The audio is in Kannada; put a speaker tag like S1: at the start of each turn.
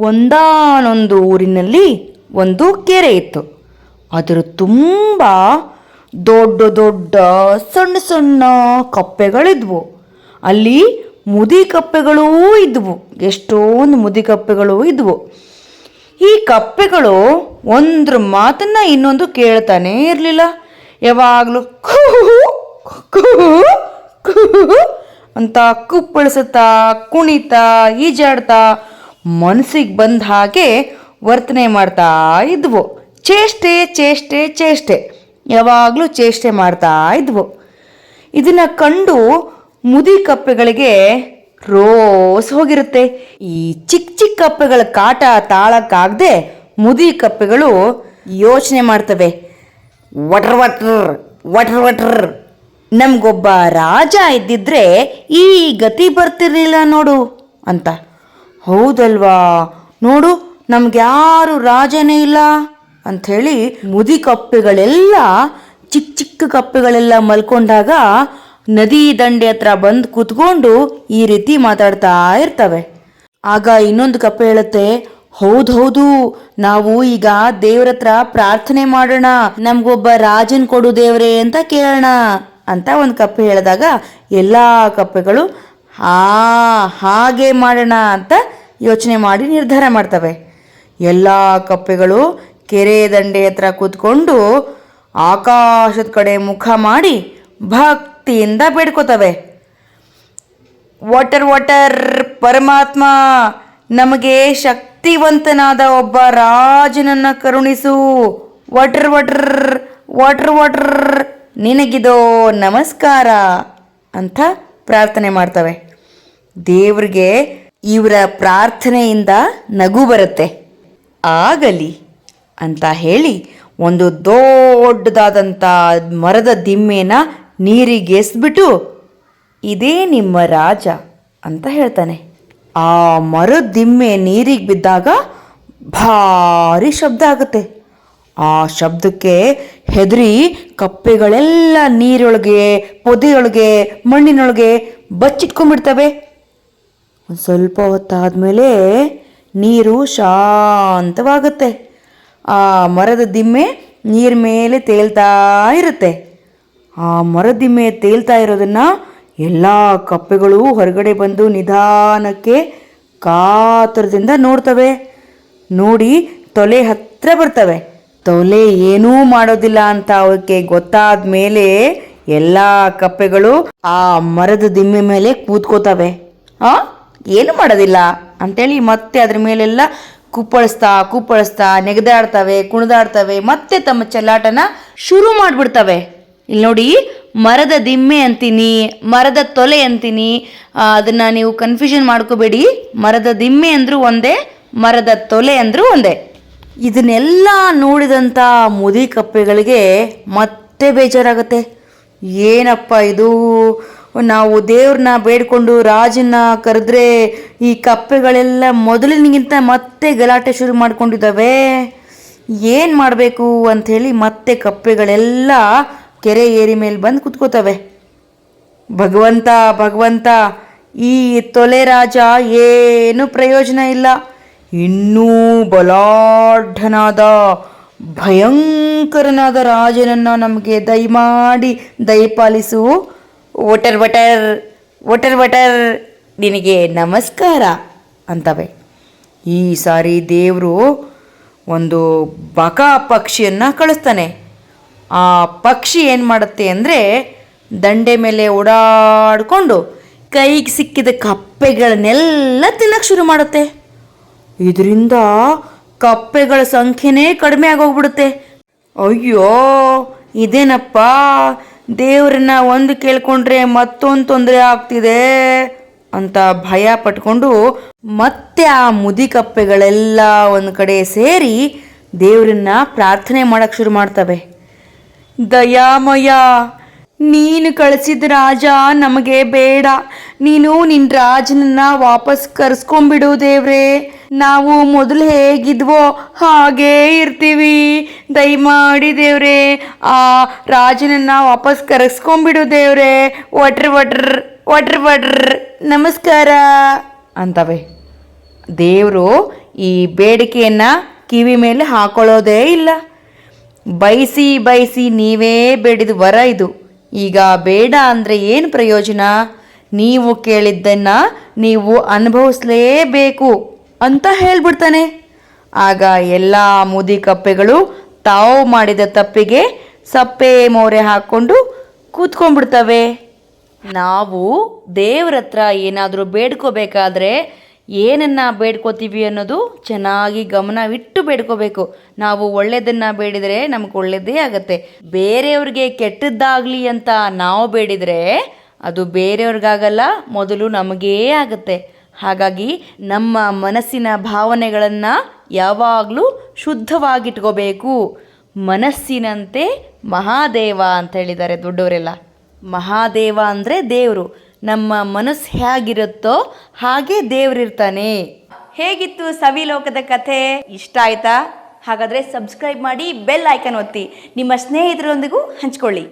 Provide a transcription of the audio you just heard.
S1: ಒಂದಾನೊಂದು ಊರಿನಲ್ಲಿ ಒಂದು ಕೆರೆ ಇತ್ತು. ಅದರ ತುಂಬ ದೊಡ್ಡ ದೊಡ್ಡ ಸಣ್ಣ ಸಣ್ಣ ಕಪ್ಪೆಗಳಿದ್ವು. ಅಲ್ಲಿ ಮುದಿ ಕಪ್ಪೆಗಳೂ ಇದ್ವು, ಎಷ್ಟೊಂದು ಮುದಿ ಕಪ್ಪೆಗಳು ಇದ್ವು. ಈ ಕಪ್ಪೆಗಳು ಒಂದ್ರ ಮಾತನ್ನ ಇನ್ನೊಂದು ಕೇಳ್ತಾನೇ ಇರಲಿಲ್ಲ. ಯಾವಾಗಲೂ ಅಂತ ಕುಪ್ಪಳಿಸುತ್ತಾ ಕುಣಿತಾ ಈಜಾಡ್ತಾ ಮನಸ್ಸಿಗೆ ಬಂದ ಹಾಗೆ ವರ್ತನೆ ಮಾಡ್ತಾ ಇದ್ವು. ಚೇಷ್ಟೆ ಚೇಷ್ಟೆ ಚೇಷ್ಟೆ, ಯಾವಾಗಲೂ ಚೇಷ್ಟೆ ಮಾಡ್ತಾ ಇದ್ವು. ಇದನ್ನ ಕಂಡು ಮುದಿ ಕಪ್ಪೆಗಳಿಗೆ ರೋಸ್ ಹೋಗಿರುತ್ತೆ. ಈ ಚಿಕ್ಕ ಚಿಕ್ಕ ಕಪ್ಪೆಗಳ ಕಾಟ ತಾಳಕ್ಕಾಗದೆ ಮುದಿ ಕಪ್ಪೆಗಳು ಯೋಚನೆ ಮಾಡ್ತವೆ. ವಟ್ರ್ ವಟ್ರ್ ವಟ್ರ್ ವಟ್ರ್, ನಮಗೊಬ್ಬ ರಾಜ ಇದ್ದಿದ್ರೆ ಈ ಗತಿ ಬರ್ತಿರ್ಲಿಲ್ಲ ನೋಡು ಅಂತ. ಹೌದಲ್ವಾ, ನೋಡು ನಮ್ಗ್ಯಾರು ರಾಜನೇ ಇಲ್ಲ ಅಂಥೇಳಿ ಮುದಿ ಕಪ್ಪೆಗಳೆಲ್ಲ ಚಿಕ್ಕ ಚಿಕ್ಕ ಕಪ್ಪೆಗಳೆಲ್ಲ ಮಲ್ಕೊಂಡಾಗ ನದಿ ದಂಡೆ ಹತ್ರ ಬಂದು ಕೂತ್ಕೊಂಡು ಈ ರೀತಿ ಮಾತಾಡ್ತಾ ಇರ್ತವೆ. ಆಗ ಇನ್ನೊಂದು ಕಪ್ಪೆ ಹೇಳುತ್ತೆ, ಹೌದೌದು, ನಾವು ಈಗ ದೇವ್ರ ಹತ್ರ ಪ್ರಾರ್ಥನೆ ಮಾಡೋಣ, ನಮ್ಗೊಬ್ಬ ರಾಜನ್ ಕೊಡು ದೇವ್ರೆ ಅಂತ ಕೇಳೋಣ ಅಂತ ಒಂದು ಕಪ್ಪೆ ಹೇಳಿದಾಗ ಎಲ್ಲ ಕಪ್ಪೆಗಳು ಹಾಗೆ ಮಾಡೋಣ ಅಂತ ಯೋಚನೆ ಮಾಡಿ ನಿರ್ಧಾರ ಮಾಡ್ತವೆ. ಎಲ್ಲ ಕಪ್ಪೆಗಳು ಕೆರೆ ದಂಡೆ ಹತ್ರ ಕೂತ್ಕೊಂಡು ಆಕಾಶದ ಕಡೆ ಮುಖ ಮಾಡಿ ಭಕ್ತಿಯಿಂದ ಬೇಡ್ಕೋತವೆ. ವಾಟರ್ ವಾಟರ್ ಪರಮಾತ್ಮ, ನಮಗೆ ಶಕ್ತಿವಂತನಾದ ಒಬ್ಬ ರಾಜನನ್ನ ಕರುಣಿಸು. ವಾಟರ್ ವಾಟರ್ ವಾಟರ್ ವಾಟರ್, ನಿನಗಿದೋ ನಮಸ್ಕಾರ ಅಂತ ಪ್ರಾರ್ಥನೆ ಮಾಡ್ತವೆ. ದೇವ್ರಿಗೆ ಇವರ ಪ್ರಾರ್ಥನೆಯಿಂದ ನಗು ಬರುತ್ತೆ. ಆಗಲಿ ಅಂತ ಹೇಳಿ ಒಂದು ದೊಡ್ಡದಾದಂಥ ಮರದ ದಿಮ್ಮೆನ ನೀರಿಗೆ ಎಸ್ಬಿಟ್ಟು, ಇದೇ ನಿಮ್ಮ ರಾಜ ಅಂತ ಹೇಳ್ತಾನೆ. ಆ ಮರದ ದಿಮ್ಮೆ ನೀರಿಗೆ ಬಿದ್ದಾಗ ಭಾರಿ ಶಬ್ದ ಆಗುತ್ತೆ. ಆ ಶಬ್ದಕ್ಕೆ ಹೆದರಿ ಕಪ್ಪೆಗಳೆಲ್ಲ ನೀರೊಳಗೆ, ಪೊದೆಯೊಳಗೆ, ಮಣ್ಣಿನೊಳಗೆ ಬಚ್ಚಿಟ್ಕೊಂಡ್ಬಿಡ್ತವೆ. ಒಂದು ಸ್ವಲ್ಪ ಹೊತ್ತಾದಮೇಲೆ ನೀರು ಶಾಂತವಾಗುತ್ತೆ. ಆ ಮರದ ದಿಮ್ಮೆ ನೀರ ಮೇಲೆ ತೇಲ್ತಾ ಇರುತ್ತೆ. ಆ ಮರದ ದಿಮ್ಮೆ ತೇಲ್ತಾ ಇರೋದನ್ನು ಎಲ್ಲ ಕಪ್ಪೆಗಳು ಹೊರಗಡೆ ಬಂದು ನಿಧಾನಕ್ಕೆ ಕಾತರದಿಂದ ನೋಡ್ತವೆ. ನೋಡಿ ತೊಲೆ ಹತ್ರ ಬರ್ತವೆ. ತೊಲೆ ಏನೂ ಮಾಡೋದಿಲ್ಲ ಅಂತ ಅವಕ್ಕೆ ಗೊತ್ತಾದ ಮೇಲೆ ಎಲ್ಲ ಕಪ್ಪೆಗಳು ಆ ಮರದ ದಿಮ್ಮೆ ಮೇಲೆ ಕೂತ್ಕೋತವೆ. ಏನು ಮಾಡೋದಿಲ್ಲ ಅಂತೇಳಿ ಮತ್ತೆ ಅದ್ರ ಮೇಲೆಲ್ಲ ಕುಪ್ಪಳಿಸ್ತಾ ನೆಗೆದಾಡ್ತವೆ, ಕುಣಿದಾಡ್ತವೆ, ಮತ್ತೆ ತಮ್ಮ ಚೆಲ್ಲಾಟನ ಶುರು ಮಾಡಿಬಿಡ್ತವೆ. ಇಲ್ಲಿ ನೋಡಿ, ಮರದ ದಿಮ್ಮೆ ಅಂತೀನಿ, ಮರದ ತೊಲೆ ಅಂತೀನಿ, ಅದನ್ನು ನೀವು ಕನ್ಫ್ಯೂಷನ್ ಮಾಡ್ಕೋಬೇಡಿ. ಮರದ ದಿಮ್ಮೆ ಅಂದರೂ ಒಂದೇ, ಮರದ ತೊಲೆ ಅಂದರೂ ಒಂದೇ. ಇದನ್ನೆಲ್ಲ ನೋಡಿದಂಥ ಮುದಿ ಕಪ್ಪೆಗಳಿಗೆ ಮತ್ತೆ ಬೇಜಾರಾಗುತ್ತೆ. ಏನಪ್ಪ ಇದು, ನಾವು ದೇವ್ರನ್ನ ಬೇಡ್ಕೊಂಡು ರಾಜನ್ನ ಕರೆದ್ರೆ ಈ ಕಪ್ಪೆಗಳೆಲ್ಲ ಮೊದಲಿನಿಗಿಂತ ಮತ್ತೆ ಗಲಾಟೆ ಶುರು ಮಾಡ್ಕೊಂಡಿದ್ದಾವೆ, ಏನು ಮಾಡಬೇಕು ಅಂಥೇಳಿ ಮತ್ತೆ ಕಪ್ಪೆಗಳೆಲ್ಲ ಕೆರೆ ಏರಿ ಮೇಲೆ ಬಂದು ಕುತ್ಕೋತವೆ. ಭಗವಂತ ಭಗವಂತ, ಈ ತೊಲೆ ರಾಜ ಏನು ಪ್ರಯೋಜನ ಇಲ್ಲ, ಇನ್ನೂ ಬಲಾಢ್ಯನಾದ ಭಯಂಕರನಾದ ರಾಜನನ್ನು ನಮಗೆ ದಯಮಾಡಿ ದಯಪಾಲಿಸು. ವಟರ್ ವಟರ್ ವಟರ್ ವಟರ್, ನಿನಗೆ ನಮಸ್ಕಾರ ಅಂತವೆ. ಈ ಸಾರಿ ದೇವರು ಒಂದು ಬಕ ಪಕ್ಷಿಯನ್ನು ಕಳಿಸ್ತಾನೆ. ಆ ಪಕ್ಷಿ ಏನು ಮಾಡುತ್ತೆ ಅಂದರೆ, ದಂಡೆ ಮೇಲೆ ಓಡಾಡಿಕೊಂಡು ಕೈಗೆ ಸಿಕ್ಕಿದ ಕಪ್ಪೆಗಳನ್ನೆಲ್ಲ ತಿನ್ನಕ್ಕೆ ಶುರು ಮಾಡುತ್ತೆ. ಇದರಿಂದ ಕಪ್ಪೆಗಳ ಸಂಖ್ಯೆನೇ ಕಡಿಮೆ ಆಗೋಗ್ಬಿಡುತ್ತೆ. ಅಯ್ಯೋ, ಇದೇನಪ್ಪ, ದೇವ್ರನ್ನ ಒಂದು ಕೇಳ್ಕೊಂಡ್ರೆ ಮತ್ತೊಂದು ತೊಂದರೆ ಆಗ್ತಿದೆ ಅಂತ ಭಯ ಪಟ್ಕೊಂಡು ಮತ್ತೆ ಆ ಮುದಿ ಕಪ್ಪೆಗಳೆಲ್ಲ ಒಂದು ಕಡೆ ಸೇರಿ ದೇವ್ರನ್ನ ಪ್ರಾರ್ಥನೆ ಮಾಡಕ್ಕೆ ಶುರು ಮಾಡ್ತವೆ. ದಯಾಮಯ, ನೀನು ಕಳಿಸಿದ ರಾಜ ನಮಗೆ ಬೇಡ, ನೀನು ನಿನ್ನ ರಾಜನನ್ನ ವಾಪಸ್ ಕರೆಸ್ಕೊಂಡ್ಬಿಡು ದೇವ್ರೆ, ನಾವು ಮೊದಲು ಹೇಗಿದ್ವೋ ಹಾಗೇ ಇರ್ತೀವಿ, ದಯಮಾಡಿ ದೇವ್ರೆ ಆ ರಾಜನನ್ನ ವಾಪಸ್ ಕರೆಸ್ಕೊಂಡ್ಬಿಡು ದೇವ್ರೆ, ವಟ್ರ್ ವಟ್ರ್ ವಟ್ರ್ ವಟ್ರ್ ನಮಸ್ಕಾರ ಅಂತವೆ. ದೇವರು ಈ ಬೇಡಿಕೆಯನ್ನು ಕಿವಿ ಮೇಲೆ ಹಾಕೊಳ್ಳೋದೇ ಇಲ್ಲ. ಬಯಸಿ ಬಯಸಿ ನೀವೇ ಬೇಡಿದ ವರ ಇದು. ಈಗ ಬೇಡ ಅಂದರೆ ಏನು ಪ್ರಯೋಜನ? ನೀವು ಕೇಳಿದ್ದನ್ನು ನೀವು ಅನುಭವಿಸಲೇಬೇಕು ಅಂತ ಹೇಳ್ಬಿಡ್ತಾನೆ. ಆಗ ಎಲ್ಲ ಮುದಿ ಕಪ್ಪೆಗಳು ತಾವು ಮಾಡಿದ ತಪ್ಪಿಗೆ ಸಪ್ಪೆ ಮೋರೆ ಹಾಕ್ಕೊಂಡು ಕೂತ್ಕೊಂಡ್ಬಿಡ್ತವೆ. ನಾವು ದೇವ್ರ ಹತ್ರ ಏನಾದರೂ ಬೇಡ್ಕೋಬೇಕಾದ್ರೆ ಏನನ್ನು ಬೇಡ್ಕೋತೀವಿ ಅನ್ನೋದು ಚೆನ್ನಾಗಿ ಗಮನವಿಟ್ಟು ಬೇಡ್ಕೋಬೇಕು. ನಾವು ಒಳ್ಳೆಯದನ್ನು ಬೇಡಿದರೆ ನಮ್ಗೆ ಒಳ್ಳೆಯದೇ ಆಗುತ್ತೆ. ಬೇರೆಯವ್ರಿಗೆ ಕೆಟ್ಟದ್ದಾಗಲಿ ಅಂತ ನಾವು ಬೇಡಿದರೆ ಅದು ಬೇರೆಯವ್ರಿಗಾಗಲ್ಲ, ಮೊದಲು ನಮಗೇ ಆಗುತ್ತೆ. ಹಾಗಾಗಿ ನಮ್ಮ ಮನಸ್ಸಿನ ಭಾವನೆಗಳನ್ನು ಯಾವಾಗಲೂ ಶುದ್ಧವಾಗಿಟ್ಕೋಬೇಕು. ಮನಸ್ಸಿನಂತೆ ಮಹಾದೇವ ಅಂತ ಹೇಳಿದ್ದಾರೆ ದೊಡ್ಡವರೆಲ್ಲ. ಮಹಾದೇವ ಅಂದರೆ ದೇವರು. ನಮ್ಮ ಮನಸ್ಸು ಹೇಗಿರುತ್ತೋ ಹಾಗೆ ದೇವರಿರ್ತಾನೆ. ಹೇಗಿತ್ತು ಸವಿಲೋಕದ ಕಥೆ? ಇಷ್ಟ ಆಯ್ತಾ? ಹಾಗಾದರೆ ಸಬ್ಸ್ಕ್ರೈಬ್ ಮಾಡಿ, ಬೆಲ್ ಐಕನ್ ಒತ್ತಿ, ನಿಮ್ಮ ಸ್ನೇಹಿತರೊಂದಿಗೂ ಹಂಚ್ಕೊಳ್ಳಿ.